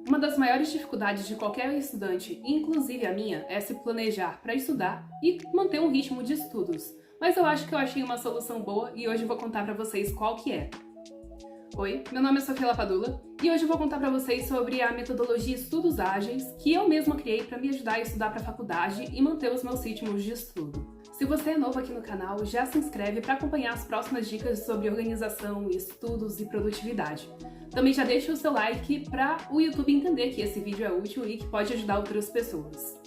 Uma das maiores dificuldades de qualquer estudante, inclusive a minha, é se planejar para estudar e manter um ritmo de estudos. Mas eu acho que eu achei uma solução boa e hoje eu vou contar para vocês qual que é. Oi, meu nome é Sofia Lapadula e hoje eu vou contar para vocês sobre a metodologia Estudos Ágeis que eu mesma criei para me ajudar a estudar para a faculdade e manter os meus ritmos de estudo. Se você é novo aqui no canal, já se inscreve para acompanhar as próximas dicas sobre organização, estudos e produtividade. Também já deixa o seu like para o YouTube entender que esse vídeo é útil e que pode ajudar outras pessoas.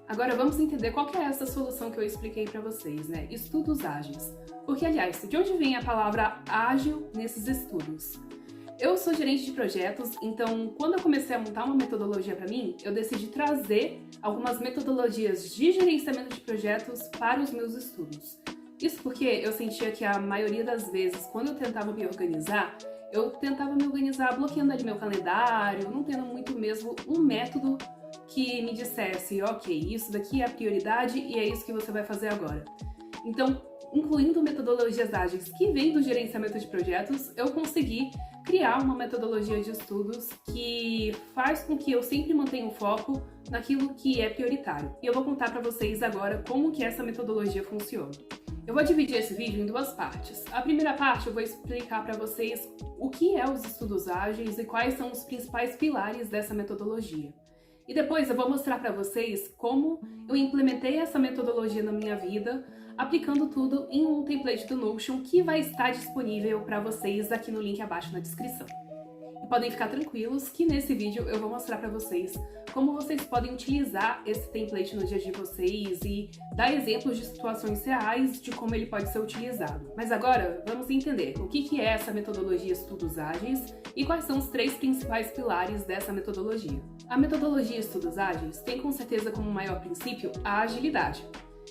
Agora vamos entender qual que é essa solução que eu expliquei para vocês, né? Estudos ágeis. Porque, aliás, de onde vem a palavra ágil nesses estudos? Eu sou gerente de projetos, então quando eu comecei a montar uma metodologia para mim, eu decidi trazer algumas metodologias de gerenciamento de projetos para os meus estudos. Isso porque eu sentia que a maioria das vezes, quando eu tentava me organizar bloqueando ali meu calendário, não tendo muito mesmo um método que me dissesse, ok, isso daqui é a prioridade e é isso que você vai fazer agora. Então, incluindo metodologias ágeis que vêm do gerenciamento de projetos, eu consegui criar uma metodologia de estudos que faz com que eu sempre mantenha o foco naquilo que é prioritário. E eu vou contar para vocês agora como que essa metodologia funciona. Eu vou dividir esse vídeo em duas partes. A primeira parte eu vou explicar para vocês o que é os estudos ágeis e quais são os principais pilares dessa metodologia. E depois eu vou mostrar para vocês como eu implementei essa metodologia na minha vida, aplicando tudo em um template do Notion que vai estar disponível para vocês aqui no link abaixo na descrição. E podem ficar tranquilos que nesse vídeo eu vou mostrar para vocês como vocês podem utilizar esse template no dia de vocês e dar exemplos de situações reais de como ele pode ser utilizado. Mas agora vamos entender o que é essa metodologia Estudos Ágeis e quais são os três principais pilares dessa metodologia. A metodologia Estudos Ágeis tem com certeza como maior princípio a agilidade.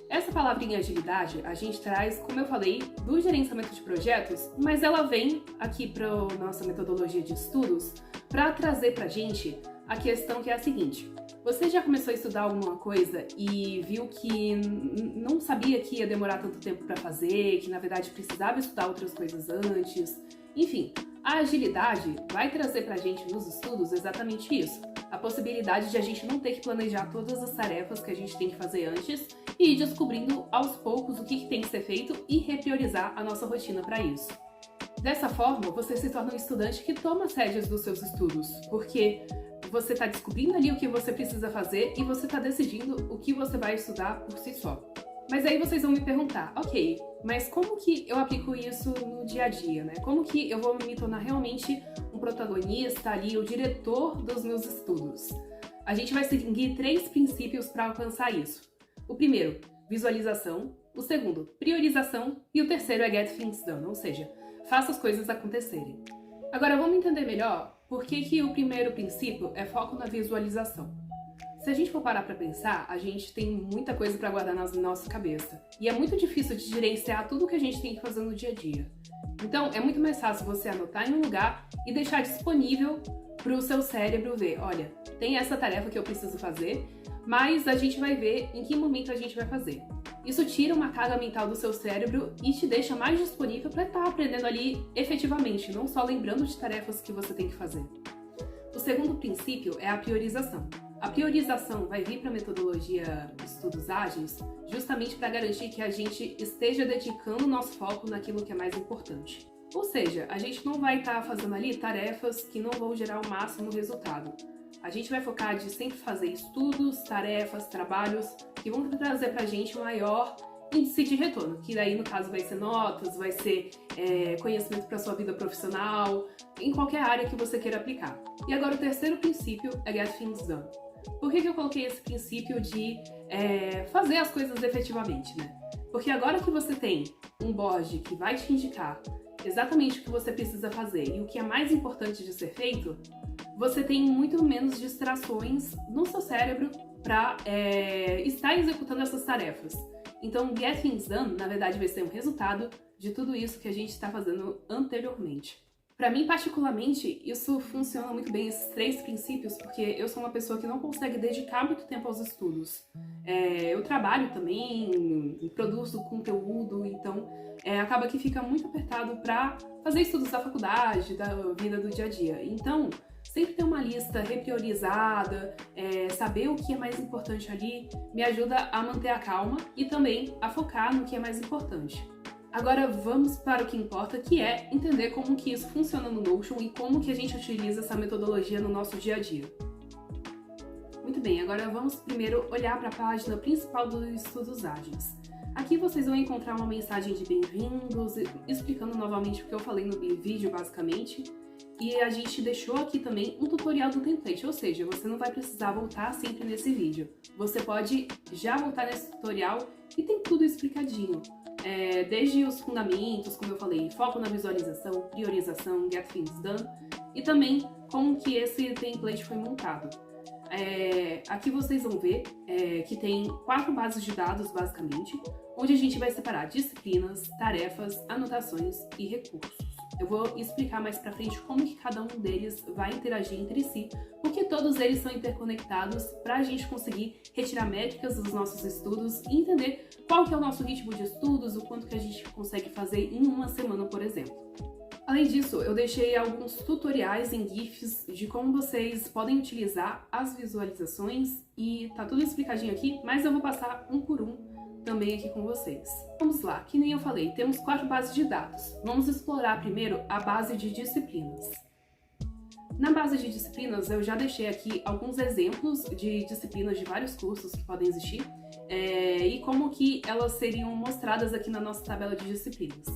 Essa palavrinha agilidade a gente traz, como eu falei, do gerenciamento de projetos, mas ela vem aqui para a nossa metodologia de estudos para trazer para a gente a questão que é a seguinte: você já começou a estudar alguma coisa e viu que não sabia que ia demorar tanto tempo para fazer, que na verdade precisava estudar outras coisas antes? Enfim, a agilidade vai trazer para a gente nos estudos exatamente isso. A possibilidade de a gente não ter que planejar todas as tarefas que a gente tem que fazer antes e ir descobrindo aos poucos o que tem que ser feito e repriorizar a nossa rotina para isso. Dessa forma, você se torna um estudante que toma as rédeas dos seus estudos, porque você está descobrindo ali o que você precisa fazer e você está decidindo o que você vai estudar por si só. Mas aí vocês vão me perguntar, ok, mas como que eu aplico isso no dia a dia, né? Como que eu vou me tornar realmente um protagonista ali, o diretor dos meus estudos? A gente vai seguir três princípios para alcançar isso. O primeiro, visualização. O segundo, priorização. E o terceiro é get things done, ou seja, faça as coisas acontecerem. Agora vamos entender melhor por que o primeiro princípio é foco na visualização. Se a gente for parar para pensar, a gente tem muita coisa para guardar na nossa cabeça. E é muito difícil de gerenciar tudo que a gente tem que fazer no dia a dia. Então, é muito mais fácil você anotar em um lugar e deixar disponível para o seu cérebro ver, olha, tem essa tarefa que eu preciso fazer, mas a gente vai ver em que momento a gente vai fazer. Isso tira uma carga mental do seu cérebro e te deixa mais disponível para estar aprendendo ali efetivamente, não só lembrando de tarefas que você tem que fazer. O segundo princípio é a priorização. A priorização vai vir para a metodologia Estudos Ágeis justamente para garantir que a gente esteja dedicando o nosso foco naquilo que é mais importante. Ou seja, a gente não vai estar fazendo ali tarefas que não vão gerar o máximo resultado. A gente vai focar de sempre fazer estudos, tarefas, trabalhos que vão trazer para a gente um maior índice de retorno, que daí no caso vai ser notas, vai ser conhecimento para sua vida profissional, em qualquer área que você queira aplicar. E agora o terceiro princípio é get things done. Por que eu coloquei esse princípio de fazer as coisas efetivamente, né? Porque agora que você tem um board que vai te indicar exatamente o que você precisa fazer e o que é mais importante de ser feito, você tem muito menos distrações no seu cérebro para estar executando essas tarefas. Então, Get Things Done, na verdade, vai ser um resultado de tudo isso que a gente está fazendo anteriormente. Para mim, particularmente, isso funciona muito bem, esses três princípios, porque eu sou uma pessoa que não consegue dedicar muito tempo aos estudos. Eu trabalho também, produzo conteúdo, então acaba que fica muito apertado para fazer estudos da faculdade, da vida do dia a dia. Então, sempre ter uma lista repriorizada, saber o que é mais importante ali, me ajuda a manter a calma e também a focar no que é mais importante. Agora vamos para o que importa, que é entender como que isso funciona no Notion e como que a gente utiliza essa metodologia no nosso dia a dia. Muito bem, agora vamos primeiro olhar para a página principal dos Estudos Ágeis. Aqui vocês vão encontrar uma mensagem de bem-vindos, explicando novamente o que eu falei no vídeo, basicamente. E a gente deixou aqui também um tutorial do template, ou seja, você não vai precisar voltar sempre nesse vídeo. Você pode já voltar nesse tutorial e tem tudo explicadinho. Desde os fundamentos, como eu falei, foco na visualização, priorização, get things done, e também como que esse template foi montado. Aqui vocês vão ver que tem 4 bases de dados, basicamente, onde a gente vai separar disciplinas, tarefas, anotações e recursos. Eu vou explicar mais pra frente como que cada um deles vai interagir entre si, porque todos eles são interconectados para a gente conseguir retirar métricas dos nossos estudos e entender qual que é o nosso ritmo de estudos, o quanto que a gente consegue fazer em uma semana, por exemplo. Além disso, eu deixei alguns tutoriais em GIFs de como vocês podem utilizar as visualizações e tá tudo explicadinho aqui, mas eu vou passar um por um também aqui com vocês. Vamos lá, que nem eu falei, temos 4 bases de dados. Vamos explorar primeiro a base de disciplinas. Na base de disciplinas, eu já deixei aqui alguns exemplos de disciplinas de vários cursos que podem existir e como que elas seriam mostradas aqui na nossa tabela de disciplinas.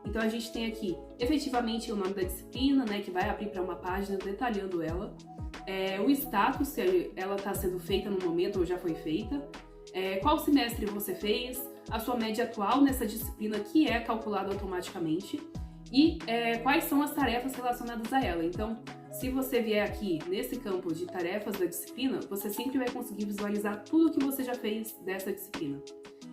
Então a gente tem aqui efetivamente o nome da disciplina, né, que vai abrir para uma página detalhando ela, o status, se ela está sendo feita no momento ou já foi feita, qual semestre você fez, a sua média atual nessa disciplina que é calculada automaticamente e quais são as tarefas relacionadas a ela. Então, se você vier aqui nesse campo de tarefas da disciplina, você sempre vai conseguir visualizar tudo que você já fez dessa disciplina.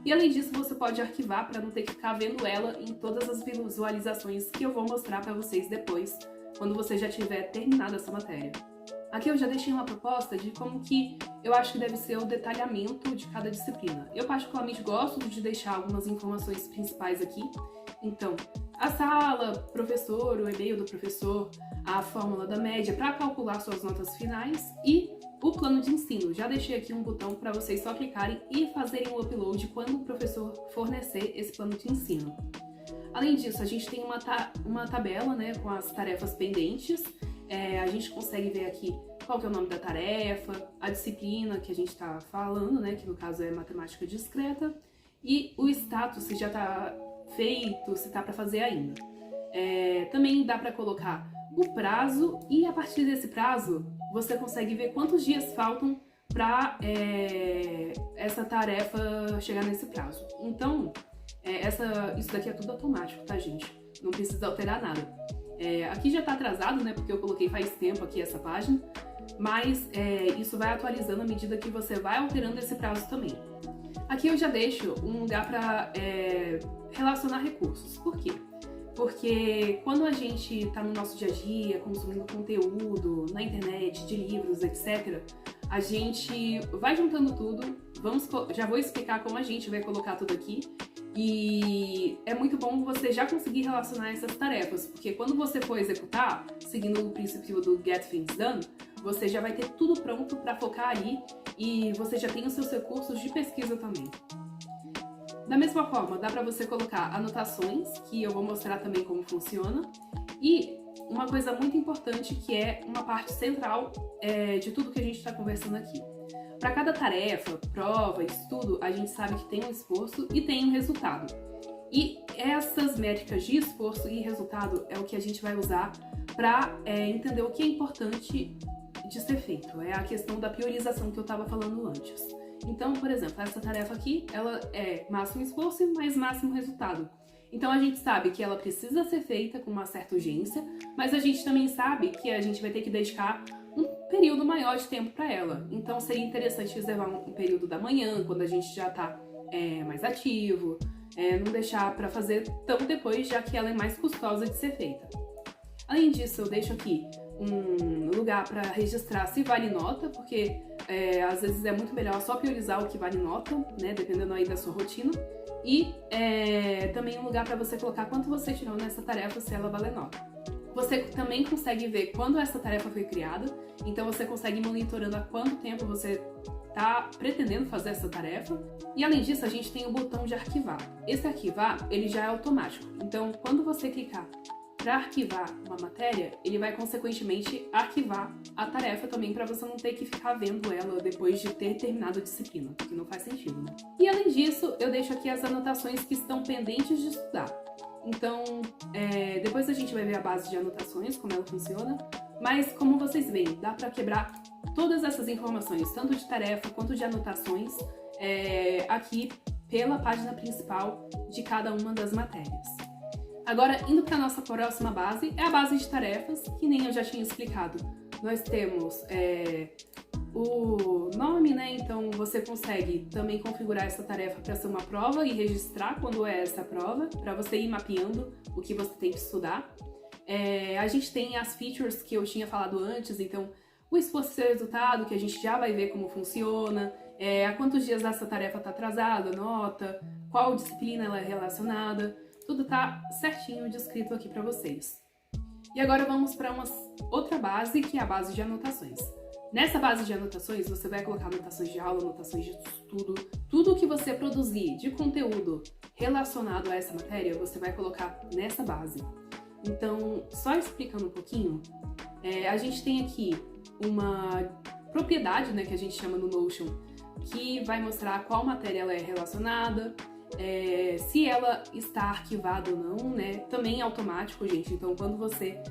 E além disso, você pode arquivar para não ter que ficar vendo ela em todas as visualizações que eu vou mostrar para vocês depois, quando você já tiver terminado essa matéria. Aqui eu já deixei uma proposta de como que eu acho que deve ser o detalhamento de cada disciplina. Eu particularmente gosto de deixar algumas informações principais aqui. Então, a sala, professor, o e-mail do professor, a fórmula da média para calcular suas notas finais e o plano de ensino. Já deixei aqui um botão para vocês só clicarem e fazerem o upload quando o professor fornecer esse plano de ensino. Além disso, a gente tem uma tabela, né, com as tarefas pendentes. A gente consegue ver aqui qual que é o nome da tarefa, a disciplina que a gente está falando, né, que no caso é matemática discreta, e o status, se já está feito, se está para fazer ainda. Também dá para colocar o prazo e a partir desse prazo você consegue ver quantos dias faltam para essa tarefa chegar nesse prazo. Então, isso daqui é tudo automático, tá, gente? Não precisa alterar nada. Aqui já está atrasado, né, porque eu coloquei faz tempo aqui essa página, mas isso vai atualizando à medida que você vai alterando esse prazo também. Aqui eu já deixo um lugar para relacionar recursos. Por quê? Porque quando a gente está no nosso dia a dia, consumindo conteúdo na internet, de livros, etc., a gente vai juntando tudo. Já vou explicar como a gente vai colocar tudo aqui. E é muito bom você já conseguir relacionar essas tarefas, porque quando você for executar, seguindo o princípio do Get Things Done, você já vai ter tudo pronto para focar ali e você já tem os seus recursos de pesquisa também. Da mesma forma, dá para você colocar anotações, que eu vou mostrar também como funciona, e uma coisa muito importante que é uma parte central de tudo que a gente está conversando aqui. Para cada tarefa, prova, estudo, a gente sabe que tem um esforço e tem um resultado. E essas métricas de esforço e resultado é o que a gente vai usar para entender o que é importante de ser feito. É a questão da priorização que eu estava falando antes. Então, por exemplo, essa tarefa aqui, ela é máximo esforço mais máximo resultado. Então a gente sabe que ela precisa ser feita com uma certa urgência, mas a gente também sabe que a gente vai ter que dedicar um período maior de tempo para ela. Então seria interessante reservar um período da manhã, quando a gente já está mais ativo, não deixar para fazer tão depois, já que ela é mais custosa de ser feita. Além disso, eu deixo aqui um lugar para registrar se vale nota, porque às vezes é muito melhor só priorizar o que vale nota, né, dependendo aí da sua rotina. E também um lugar para você colocar quanto você tirou nessa tarefa, se ela vale nota. Você também consegue ver quando essa tarefa foi criada, então você consegue ir monitorando há quanto tempo você está pretendendo fazer essa tarefa. E além disso, a gente tem o botão de arquivar. Esse arquivar, ele já é automático, então quando você clicar para arquivar uma matéria, ele vai consequentemente arquivar a tarefa também para você não ter que ficar vendo ela depois de ter terminado a disciplina, que não faz sentido, né? E além disso, eu deixo aqui as anotações que estão pendentes de estudar. Então, depois a gente vai ver a base de anotações, como ela funciona, mas como vocês veem, dá para quebrar todas essas informações, tanto de tarefa quanto de anotações, aqui pela página principal de cada uma das matérias. Agora, indo para a nossa próxima base, é a base de tarefas, que nem eu já tinha explicado. Nós temos o nome, né? Então você consegue também configurar essa tarefa para ser uma prova e registrar quando é essa prova, para você ir mapeando o que você tem que estudar. A gente tem as features que eu tinha falado antes, então o esforço e resultado, que a gente já vai ver como funciona, há quantos dias essa tarefa está atrasada, nota, qual disciplina ela é relacionada, tudo está certinho descrito aqui para vocês. E agora vamos para uma outra base, que é a base de anotações. Nessa base de anotações, você vai colocar anotações de aula, anotações de estudo, tudo que você produzir de conteúdo relacionado a essa matéria, você vai colocar nessa base. Então, só explicando um pouquinho, a gente tem aqui uma propriedade, né, que a gente chama no Notion, que vai mostrar qual matéria ela é relacionada, se ela está arquivada ou não, né? Também é automático, gente. Então, quando você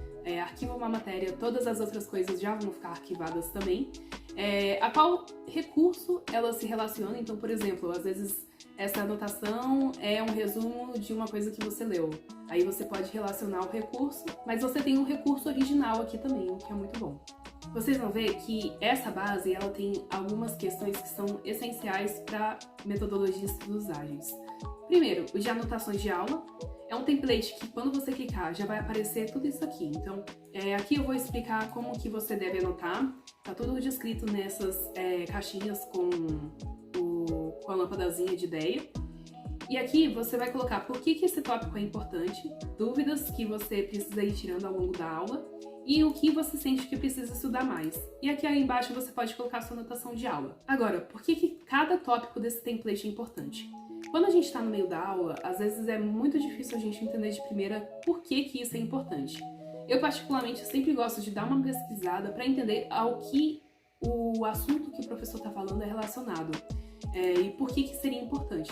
arquiva uma matéria, todas as outras coisas já vão ficar arquivadas também. A qual recurso ela se relaciona. Então, por exemplo, às vezes essa anotação é um resumo de uma coisa que você leu. Aí você pode relacionar o recurso, mas você tem um recurso original aqui também, o que é muito bom. Vocês vão ver que essa base ela tem algumas questões que são essenciais para metodologia de estudos ágeis. Primeiro, o de anotações de aula. É um template que quando você clicar já vai aparecer tudo isso aqui. Então, aqui eu vou explicar como que você deve anotar. Tá tudo descrito nessas caixinhas com a lâmpadazinha de ideia. E aqui você vai colocar por que esse tópico é importante, dúvidas que você precisa ir tirando ao longo da aula e o que você sente que precisa estudar mais. E aqui aí embaixo você pode colocar sua anotação de aula. Agora, por que cada tópico desse template é importante? Quando a gente está no meio da aula, às vezes é muito difícil a gente entender de primeira por que isso é importante. Eu, particularmente, sempre gosto de dar uma pesquisada para entender ao que o assunto que o professor está falando é relacionado e por que seria importante.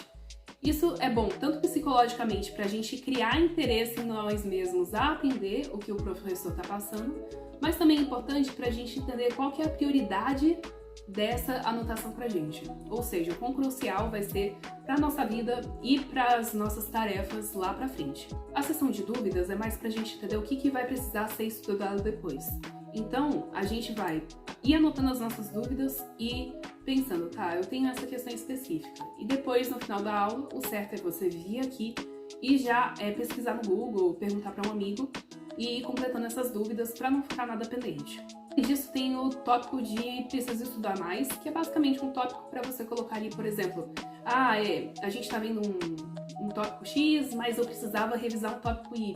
Isso é bom tanto psicologicamente para a gente criar interesse em nós mesmos a aprender o que o professor está passando, mas também é importante para a gente entender qual que é a prioridade dessa anotação pra gente. Ou seja, o quão crucial vai ser para nossa vida e para as nossas tarefas lá pra frente. A seção de dúvidas é mais pra gente entender o que vai precisar ser estudado depois. Então, a gente vai ir anotando as nossas dúvidas e pensando, tá, eu tenho essa questão específica. E depois, no final da aula, o certo é você vir aqui e já pesquisar no Google, perguntar para um amigo e ir completando essas dúvidas para não ficar nada pendente. Além disso, tem o tópico de preciso estudar mais, que é basicamente um tópico para você colocar ali, por exemplo, a gente está vendo um tópico X, mas eu precisava revisar o tópico Y.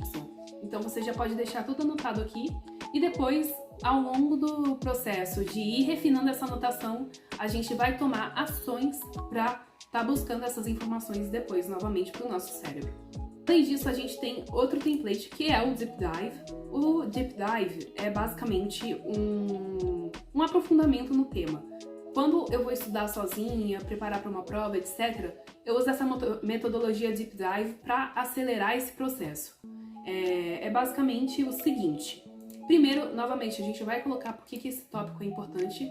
Então você já pode deixar tudo anotado aqui e depois, ao longo do processo de ir refinando essa anotação, a gente vai tomar ações para estar buscando essas informações depois novamente para o nosso cérebro. Além disso, a gente tem outro template que é o Deep Dive. O Deep Dive é basicamente um aprofundamento no tema. Quando eu vou estudar sozinha, preparar para uma prova, etc., eu uso essa metodologia Deep Dive para acelerar esse processo. É basicamente o seguinte. Primeiro, novamente, a gente vai colocar por que esse tópico é importante.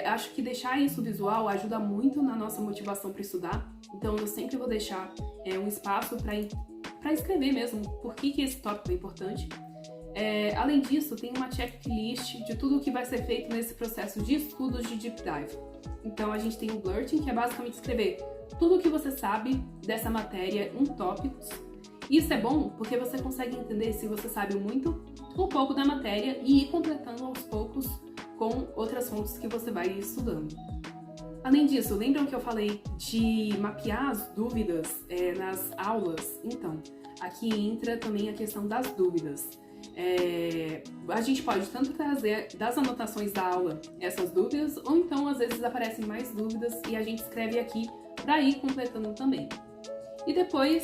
Acho que deixar isso visual ajuda muito na nossa motivação para estudar. Então, eu sempre vou deixar um espaço para escrever mesmo por que esse tópico é importante. Além disso, tem uma checklist de tudo o que vai ser feito nesse processo de estudos de Deep Dive. Então, a gente tem o Blurting, que é basicamente escrever tudo o que você sabe dessa matéria em tópicos. Isso é bom porque você consegue entender se você sabe muito ou pouco da matéria e ir completando aos poucos com outras fontes que você vai estudando. Além disso, lembram que eu falei de mapear as dúvidas nas aulas? Então, aqui entra também a questão das dúvidas. A gente pode tanto trazer das anotações da aula essas dúvidas, ou então às vezes aparecem mais dúvidas e a gente escreve aqui para ir completando também. E depois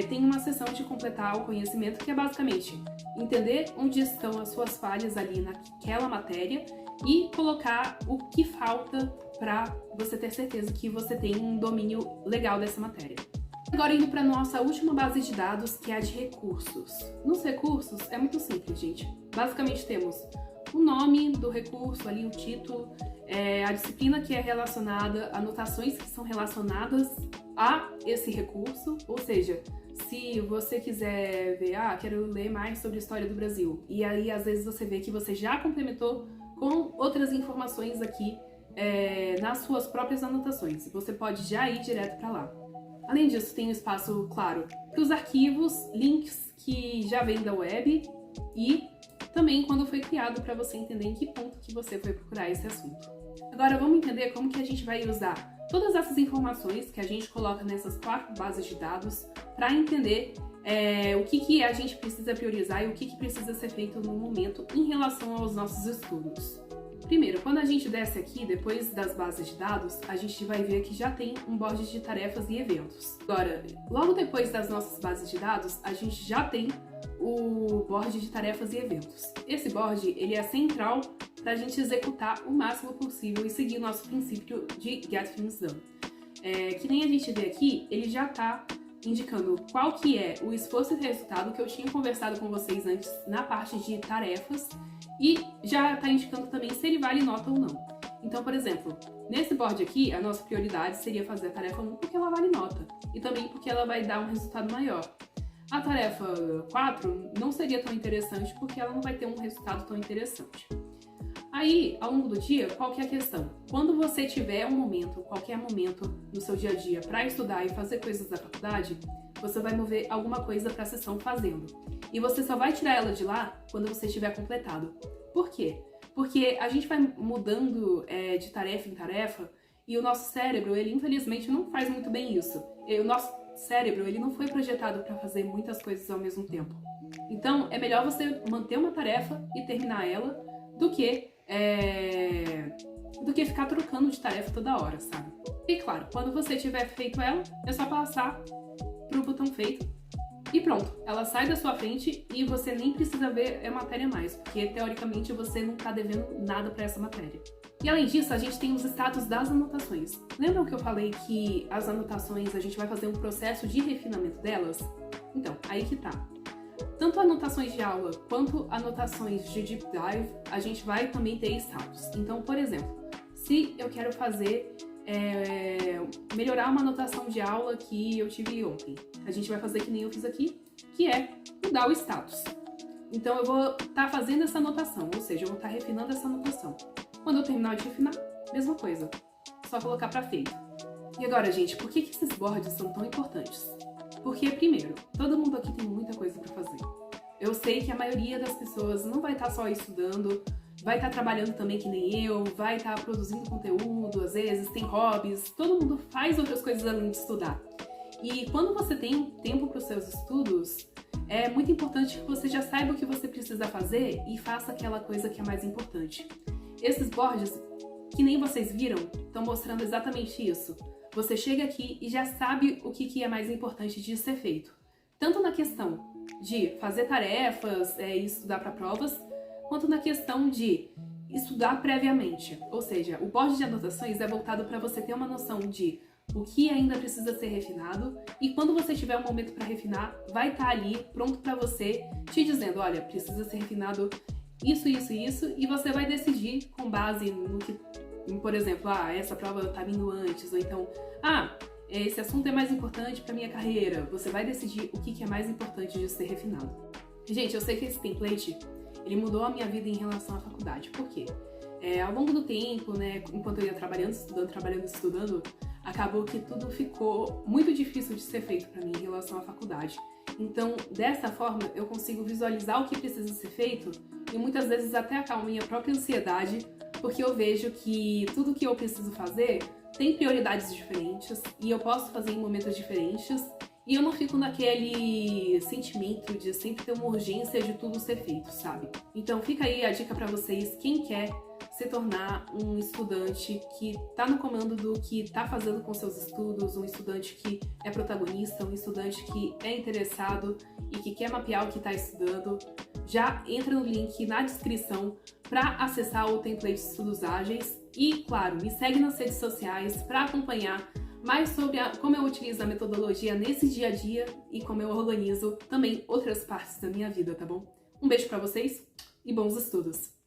tem uma sessão de completar o conhecimento, que é basicamente entender onde estão as suas falhas ali naquela matéria e colocar o que falta para você ter certeza que você tem um domínio legal dessa matéria. Agora indo para a nossa última base de dados, que é a de recursos. Nos recursos é muito simples, gente. Basicamente temos o nome do recurso, ali o título, a disciplina que é relacionada, anotações que são relacionadas a esse recurso, ou seja, se você quiser ver, quero ler mais sobre a história do Brasil, e aí às vezes você vê que você já complementou com outras informações aqui nas suas próprias anotações. Você pode já ir direto para lá. Além disso, tem um espaço, claro, para os arquivos, links que já vêm da web e também quando foi criado para você entender em que ponto que você foi procurar esse assunto. Agora vamos entender como que a gente vai usar todas essas informações que a gente coloca nessas 4 bases de dados para entender o que a gente precisa priorizar e o que precisa ser feito no momento em relação aos nossos estudos. Primeiro, quando a gente desce aqui, depois das bases de dados, a gente vai ver que já tem um board de tarefas e eventos. Agora, logo depois das nossas bases de dados, a gente já tem o board de tarefas e eventos. Esse board, ele é central para a gente executar o máximo possível e seguir o nosso princípio de Get Things Done. Que nem a gente vê aqui, ele já está indicando qual que é o esforço e resultado que eu tinha conversado com vocês antes na parte de tarefas e já está indicando também se ele vale nota ou não. Então, por exemplo, nesse board aqui, a nossa prioridade seria fazer a tarefa 1 porque ela vale nota e também porque ela vai dar um resultado maior. A tarefa 4 não seria tão interessante porque ela não vai ter um resultado tão interessante. Aí, ao longo do dia, qual que é a questão? Quando você tiver um momento, qualquer momento no seu dia a dia para estudar e fazer coisas da faculdade, você vai mover alguma coisa para a sessão fazendo. E você só vai tirar ela de lá quando você tiver completado. Por quê? Porque a gente vai mudando de tarefa em tarefa e o nosso cérebro, ele infelizmente não faz muito bem isso. O nosso cérebro, ele não foi projetado para fazer muitas coisas ao mesmo tempo. Então, é melhor você manter uma tarefa e terminar ela do que ficar trocando de tarefa toda hora, sabe? E claro, quando você tiver feito ela, é só passar pro botão feito e pronto. Ela sai da sua frente e você nem precisa ver a matéria mais, porque teoricamente você não tá devendo nada para essa matéria. E além disso, a gente tem os status das anotações. Lembram que eu falei que as anotações a gente vai fazer um processo de refinamento delas? Então, aí que tá. Tanto anotações de aula quanto anotações de deep dive, a gente vai também ter status. Então, por exemplo, se eu quero fazer, melhorar uma anotação de aula que eu tive ontem, a gente vai fazer que nem eu fiz aqui, que é mudar o status. Então, eu vou estar fazendo essa anotação, ou seja, eu vou estar refinando essa anotação. Quando eu terminar de refinar, mesma coisa, só colocar para feito. E agora, gente, por que esses boards são tão importantes? Porque, primeiro, todo mundo aqui tem muita coisa para fazer. Eu sei que a maioria das pessoas não vai estar só estudando, vai estar trabalhando também que nem eu, vai estar produzindo conteúdo, às vezes tem hobbies, todo mundo faz outras coisas além de estudar. E quando você tem tempo para os seus estudos, é muito importante que você já saiba o que você precisa fazer e faça aquela coisa que é mais importante. Esses boards, que nem vocês viram, estão mostrando exatamente isso. Você chega aqui e já sabe o que é mais importante de ser feito. Tanto na questão de fazer tarefas e estudar para provas, quanto na questão de estudar previamente. Ou seja, o board de anotações é voltado para você ter uma noção de o que ainda precisa ser refinado e quando você tiver um momento para refinar, vai estar ali pronto para você, te dizendo, olha, precisa ser refinado isso, isso e isso, e você vai decidir com base no que, por exemplo, essa prova tá vindo antes, ou então, esse assunto é mais importante para minha carreira. Você vai decidir o que é mais importante de ser refinado. Gente, eu sei que esse template, ele mudou a minha vida em relação à faculdade. Por quê? Ao longo do tempo, né, enquanto eu ia trabalhando, estudando, acabou que tudo ficou muito difícil de ser feito para mim em relação à faculdade. Então, dessa forma, eu consigo visualizar o que precisa ser feito e muitas vezes até acalma minha própria ansiedade, porque eu vejo que tudo que eu preciso fazer tem prioridades diferentes e eu posso fazer em momentos diferentes E eu não fico naquele sentimento de sempre ter uma urgência de tudo ser feito, sabe? Então fica aí a dica pra vocês, quem quer se tornar um estudante que tá no comando do que tá fazendo com seus estudos, um estudante que é protagonista, um estudante que é interessado e que quer mapear o que tá estudando, já entra no link na descrição para acessar o template de estudos ágeis e, claro, me segue nas redes sociais para acompanhar mais sobre como eu utilizo a metodologia nesse dia a dia e como eu organizo também outras partes da minha vida, tá bom? Um beijo para vocês e bons estudos!